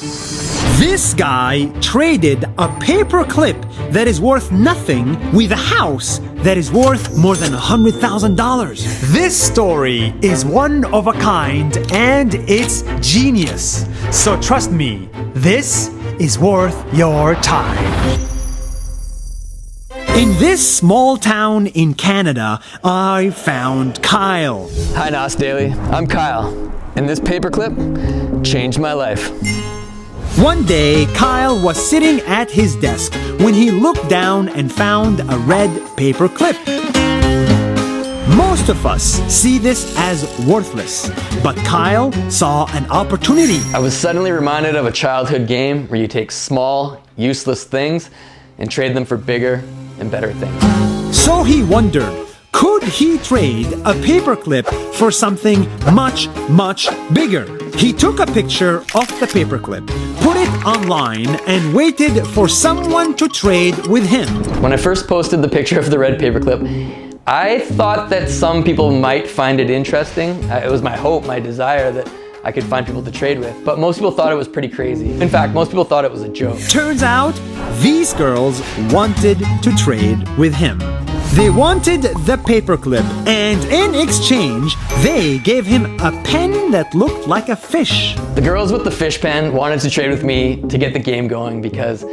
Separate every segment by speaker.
Speaker 1: This guy traded a paper clip that is worth nothing with a house that is worth more than $100,000. This story is one of a kind and it's genius. So trust me, this is worth your time. In this small town in Canada, I found Kyle.
Speaker 2: Hi, Nos Daily. I'm Kyle, and this paperclip changed my life.
Speaker 1: One day, Kyle was sitting at his desk when he looked down and found a red paper clip. Most of us see this as worthless, but Kyle saw an opportunity.
Speaker 2: I was suddenly reminded of a childhood game where you take small, useless things and trade them for bigger and better things.
Speaker 1: So he wondered, could he trade a paperclip for something much, much bigger? He took a picture of the paperclip, put it online, and waited for someone to trade with him.
Speaker 2: When I first posted the picture of the red paperclip, I thought that some people might find it interesting. It was my hope, my desire that I could find people to trade with, but most people thought it was pretty crazy. In fact, most people thought it was a joke.
Speaker 1: Turns out, these girls wanted to trade with him. They wanted the paperclip, and in exchange, they gave him a pen that looked like a fish.
Speaker 2: The girls with the fish pen wanted to trade with me to get the game going because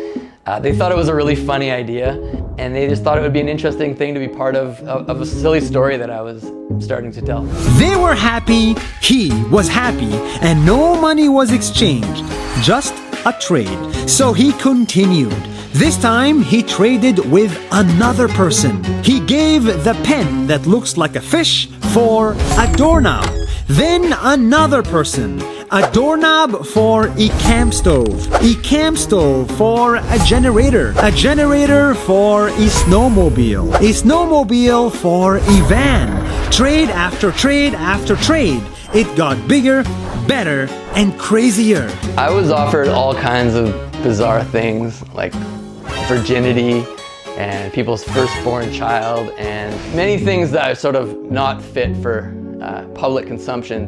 Speaker 2: they thought it was a really funny idea, and they just thought it would be an interesting thing to be part of a silly story that I was starting to tell.
Speaker 1: They were happy, he was happy, and no money was exchanged, just a trade. So he continued. This time he traded with another person. He gave the pen that looks like a fish for a doorknob. Then another person. A doorknob for a camp stove for a generator for a snowmobile for a van. Trade after trade after trade. It got bigger, better, and crazier.
Speaker 2: I was offered all kinds of bizarre things like virginity and people's firstborn child and many things that are sort of not fit for public consumption.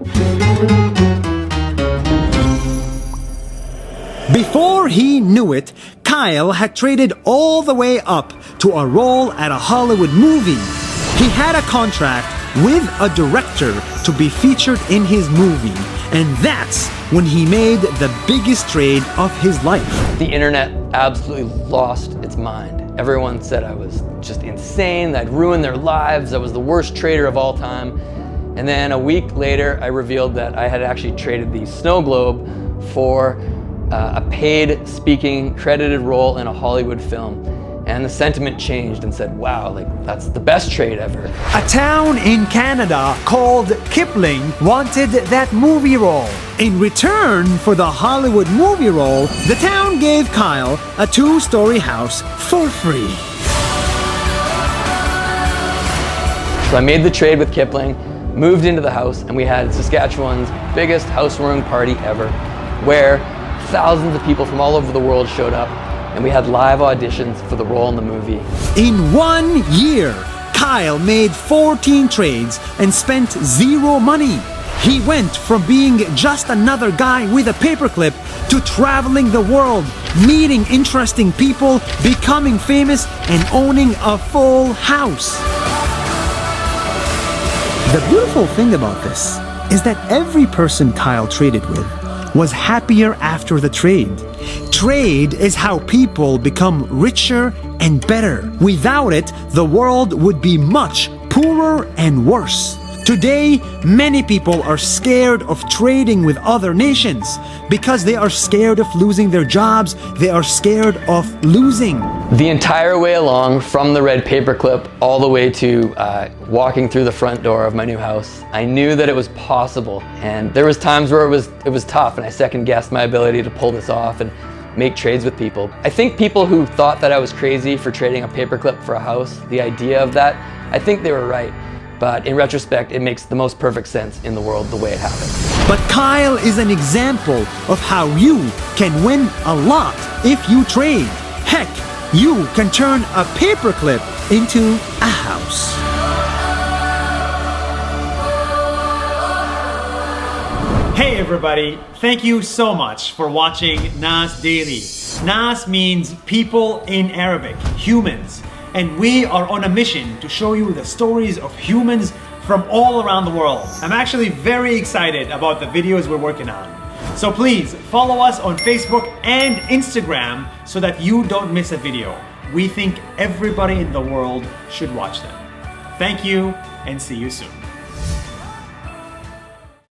Speaker 1: Before he knew it, Kyle had traded all the way up to a role at a Hollywood movie. He had a contract with a director to be featured in his movie, and that's when he made the biggest trade of his life.
Speaker 2: The internet absolutely lost its mind. Everyone said I was just insane, that I'd ruined their lives, I was the worst trader of all time. And then a week later, I revealed that I had actually traded the snow globe for a paid speaking credited role in a Hollywood film. And the sentiment changed and said, wow, like that's the best trade ever.
Speaker 1: A town in Canada called Kipling wanted that movie role. In return for the Hollywood movie role, the town gave Kyle a 2-story house for free.
Speaker 2: So I made the trade with Kipling, moved into the house, and we had Saskatchewan's biggest housewarming party ever, where thousands of people from all over the world showed up, and we had live auditions for the role in the movie. In
Speaker 1: 1 year, Kyle made 14 trades and spent zero money. He went from being just another guy with a paperclip to traveling the world, meeting interesting people, becoming famous, and owning a full house. The beautiful thing about this is that every person Kyle traded with was happier after the trade. Trade is how people become richer and better. Without it, the world would be much poorer and worse. Today, many people are scared of trading with other nations because they are scared of losing their jobs. They are scared of losing.
Speaker 2: The entire way along, from the red paperclip all the way to walking through the front door of my new house, I knew that it was possible. And there was times where it was tough, and I second-guessed my ability to pull this off and make trades with people. I think people who thought that I was crazy for trading a paperclip for a house, the idea of that, I think they were right. But in retrospect, it makes the most perfect sense in the world the way it happened.
Speaker 1: But Kyle is an example of how you can win a lot if you trade. Heck, you can turn a paperclip into a house. Hey everybody, thank you so much for watching Nas Daily. Nas means people in Arabic, humans. And we are on a mission to show you the stories of humans from all around the world. I'm actually very excited about the videos we're working on. So please follow us on Facebook and Instagram so that you don't miss a video. We think everybody in the world should watch them. Thank you and see you soon.